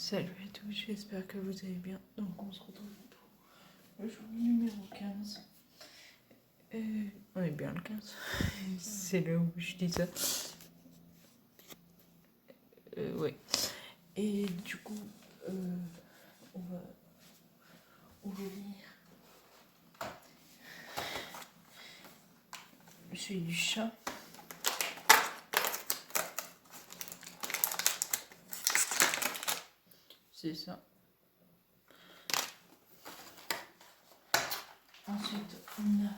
Salut à tous, j'espère que vous allez bien. Donc on se retrouve pour le jour numéro 15. On est bien le 15. C'est là où je dis ça. Ouais. Et du coup, on va ouvrir celui du chat. C'est ça. Ensuite, on a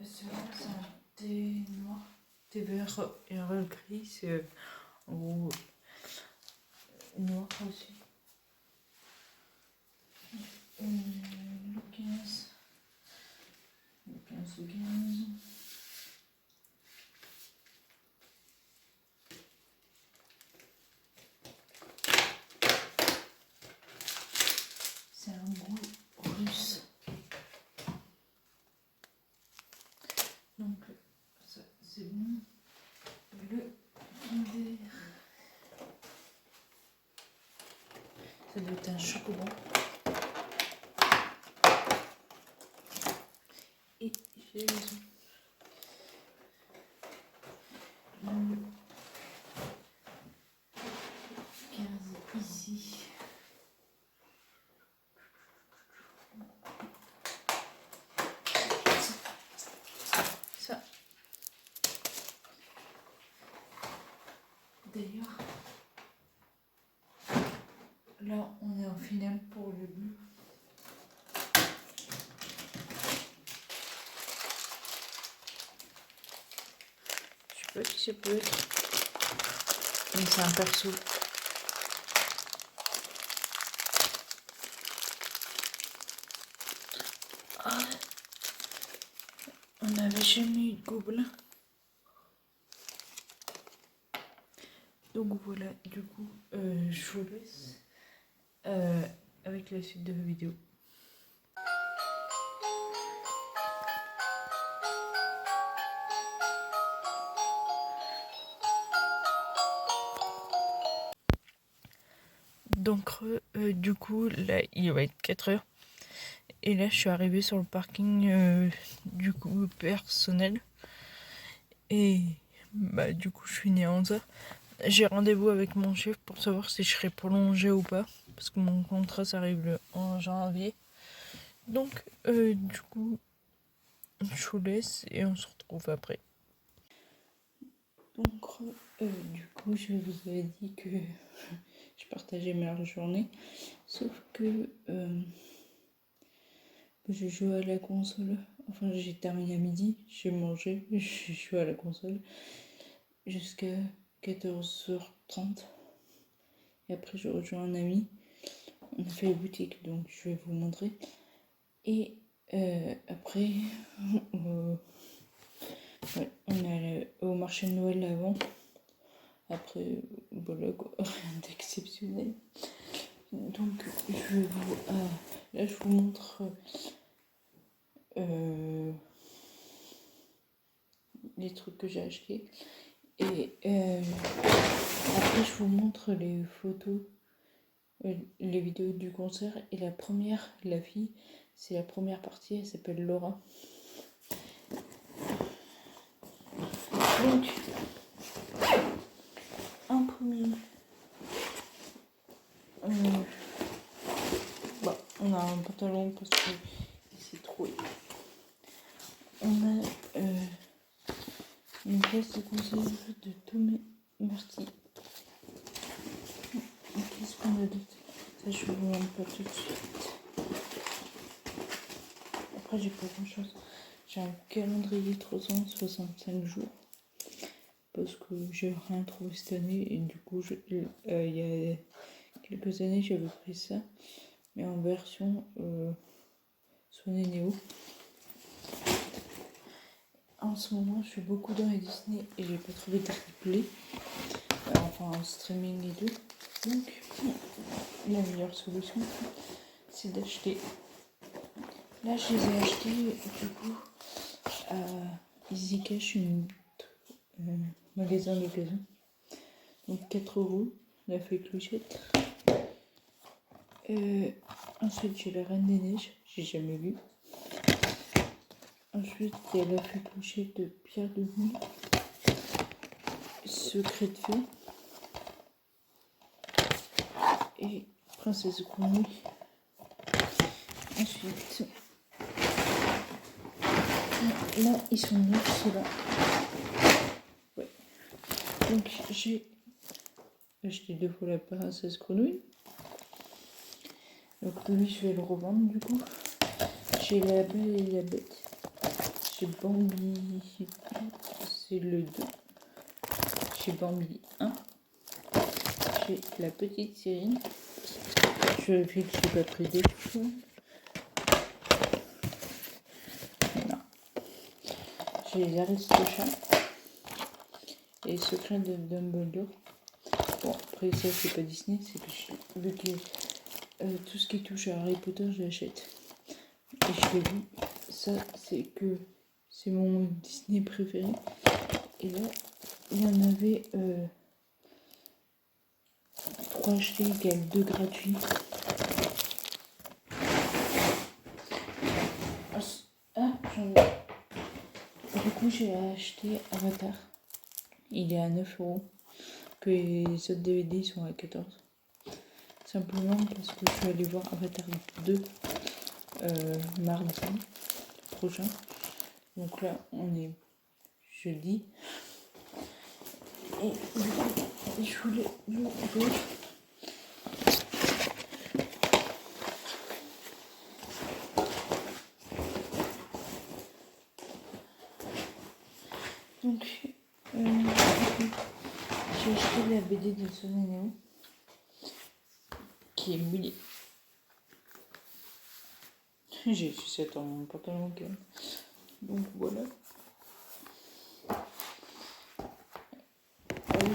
celui-là, c'est un thé noir, thé vert et un gris. C'est en gros noir aussi. Le 15. Le 15, le 15. C'est un goût russe. Donc, ça, c'est bon. Le vert. Ça doit être un chocolat. Et j'ai raison. Le 15 ici. Ça. D'ailleurs, là, on est en finale pour le bleu. Je sais pas si ça peut être. Mais c'est un perso. Ah, on n'avait jamais eu de gobelin. Donc voilà, du coup, je vous laisse avec la suite de la vidéo. Donc du coup, là, il va être 4 heures. Et là, je suis arrivée sur le parking du coup personnel. Et bah du coup, je suis née à 11h. J'ai rendez-vous avec mon chef pour savoir si je serai prolongée ou pas. Parce que mon contrat s'arrive en janvier. Donc du coup, je vous laisse et on se retrouve après. Donc du coup, je vous avais dit que je partageais ma journée. Sauf que je joue à la console. Enfin, j'ai terminé à midi, j'ai mangé, je joue à la console jusqu'à 14h30. Et après, je rejoins un ami. On a fait la boutique, donc je vais vous montrer. Et après, ouais, on est allé au marché de Noël avant. Après, voilà quoi, rien d'exceptionnel. Donc, je vais vous. Là, je vous montre. Les trucs que j'ai achetés. Et après, je vous montre les photos, les vidéos du concert. Et la première, la fille, c'est la première partie, elle s'appelle Laura. Donc, en premier, on a un pantalon parce que c'est trop. On a une pièce de conserve de Tomé Marty. Qu'est-ce qu'on a d'autre? Ça, je vous montre pas tout de suite. Après, j'ai pas grand chose. J'ai un calendrier 365 jours. Parce que j'ai rien trouvé cette année. Et du coup, il y a quelques années, j'avais pris ça. Mais en version Sony Neo. En ce moment, je suis beaucoup dans les Disney et j'ai pas trouvé de replay. Enfin, en streaming et tout. Donc la meilleure solution, c'est d'acheter. Là, je les ai achetés du coup à Easy Cash, magasin d'occasion. Donc 4 € la fée clochette. Ensuite, j'ai la Reine des Neiges, j'ai jamais vu. Ensuite, il y a la fée clochette de Pierre de Moulle, Secret de fée et Princesse Grenouille. Ensuite, là, ils sont neufs, ceux-là. Ouais. Donc, j'ai acheté 2 fois la Princesse Grenouille. Donc, lui, je vais le revendre du coup. J'ai la Belle et la Bête. J'ai Bambi, c'est le 2. J'ai Bambi 1. J'ai la petite Cyrine. Je vérifie que je n'ai pas pris d'autres fois. Non. J'ai les Aristochats et les secrets de Dumbledore. Bon, après ça, c'est pas Disney, c'est que vu que tout ce qui touche à Harry Potter, je l'achète. Et je l'ai vu, ça, c'est mon Disney préféré. Et là, il y en avait 3 achetés égale 2 gratuits. Du coup, j'ai acheté Avatar. Il est à 9 €. Que les autres DVD sont à 14. Simplement parce que je suis allée voir Avatar 2 mardi prochain. Donc là, on est jeudi. Et je voulais l'ouvrir. Donc, j'ai acheté la BD de Son et Néo, qui est mouillée. J'ai fait ça dans mon pantalon quand même. Donc voilà.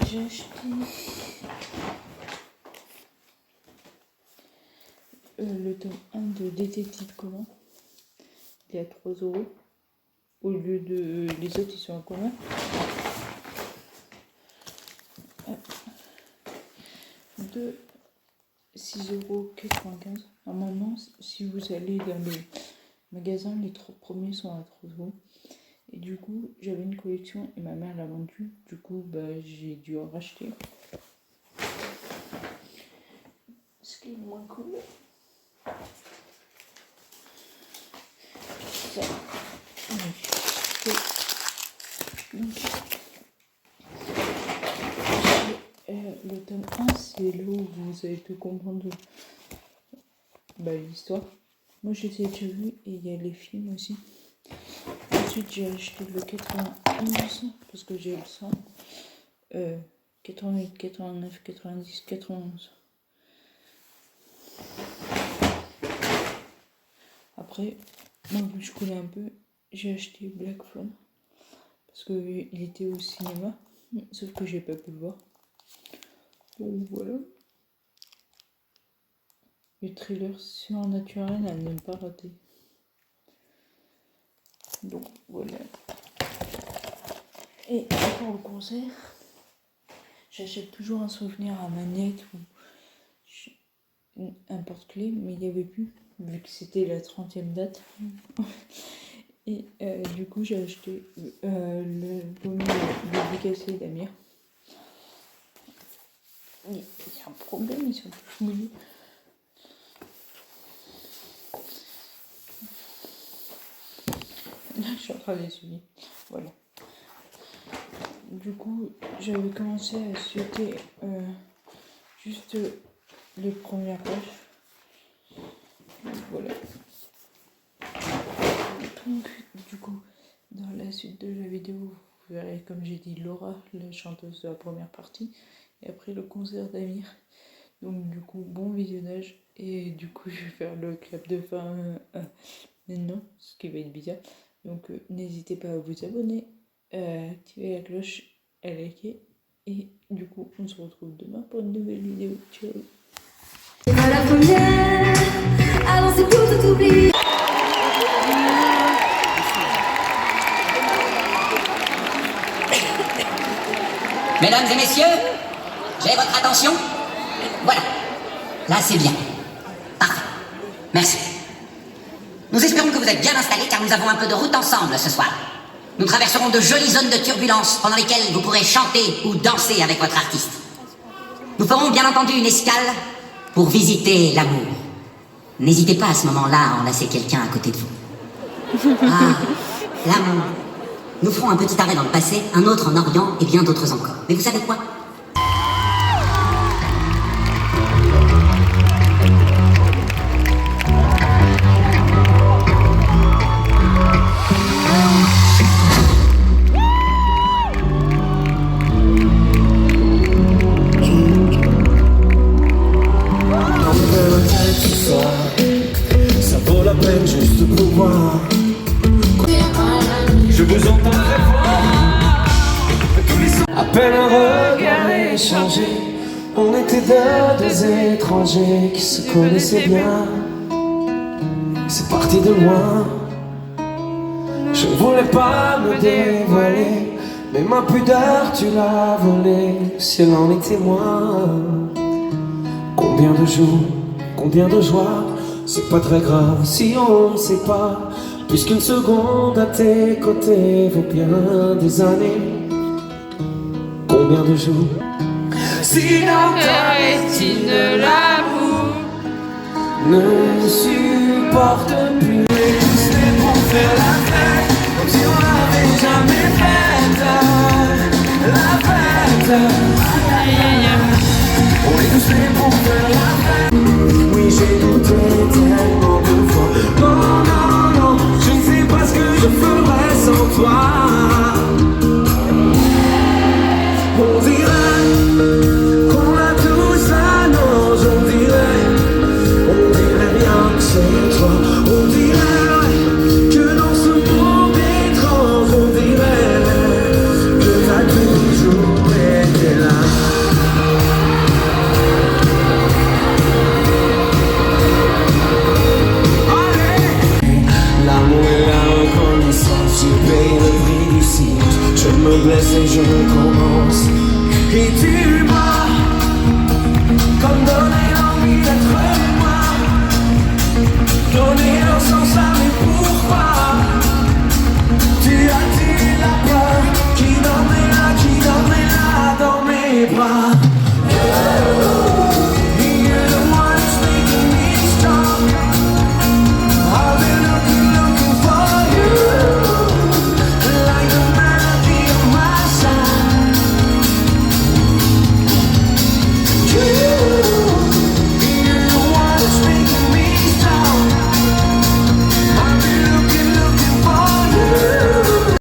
J'ai acheté le tome 1 de Détective Conan. Il est à 3 €. Au lieu de... Les autres, ils sont à combien? De 6,95 €. Normalement, si vous allez dans les magasins, les 3 premiers sont à 3 €. Et du coup, j'avais une collection et ma mère l'a vendue. Du coup, j'ai dû en racheter. Ce qui est moins cool. Ça. Donc, le tome 1, c'est là où vous avez pu comprendre l'histoire. Moi, je les ai déjà vus et il y a les films aussi. Ensuite, j'ai acheté le 91 parce que j'ai le 100. 88, 89, 90, 91. Après, moi, vu que je connais un peu, j'ai acheté Black Phone parce qu'il était au cinéma, sauf que j'ai pas pu le voir. Donc voilà. Le thriller surnaturel à ne pas rater. Donc voilà. Et pour le concert, j'achète toujours un souvenir à Manette ou un porte-clés, mais il n'y avait plus, vu que c'était la 30e date. Et du coup, j'ai acheté le baume dédicacé d'Amir. Il y a un problème, ils sont tous mouillés. Là, je suis en train d'essuyer. Voilà. Du coup, j'avais commencé à sauter juste les premières pages. Donc, voilà. Donc, du coup, dans la suite de la vidéo, vous verrez, comme j'ai dit, Laura, la chanteuse de la première partie, et après le concert d'Amir. Donc, du coup, bon visionnage. Et du coup, je vais faire le clap de fin maintenant, ce qui va être bizarre. Donc, n'hésitez pas à vous abonner, activer la cloche, à liker. Et du coup, on se retrouve demain pour une nouvelle vidéo. Ciao. C'est pas la première, alors c'est tout oublié. Mesdames et messieurs, j'ai votre attention. Voilà. Là, c'est bien. Parfait. Merci. Nous espérons que vous êtes bien installés car nous avons un peu de route ensemble ce soir. Nous traverserons de jolies zones de turbulence pendant lesquelles vous pourrez chanter ou danser avec votre artiste. Nous ferons bien entendu une escale pour visiter l'amour. N'hésitez pas à ce moment-là à enlacer quelqu'un à côté de vous. Ah, l'amour. Nous ferons un petit arrêt dans le passé, un autre en Orient et bien d'autres encore. Mais vous savez quoi ? Ça vaut la peine juste pour voir. Je vous entends très fort. À peine un regard échangé, on était deux étrangers qui se connaissaient bien. C'est parti de loin. Je ne voulais pas me dévoiler, mais ma pudeur tu l'as volée. Le ciel en est témoin. Combien de jours, combien de joies, c'est pas très grave si on ne sait pas, puisqu'une seconde à tes côtés vaut bien des années. Combien de jours, si dans ta rétine l'amour ne supporte plus, c'est pour faire la fête, comme si on n'avait jamais fait la fête.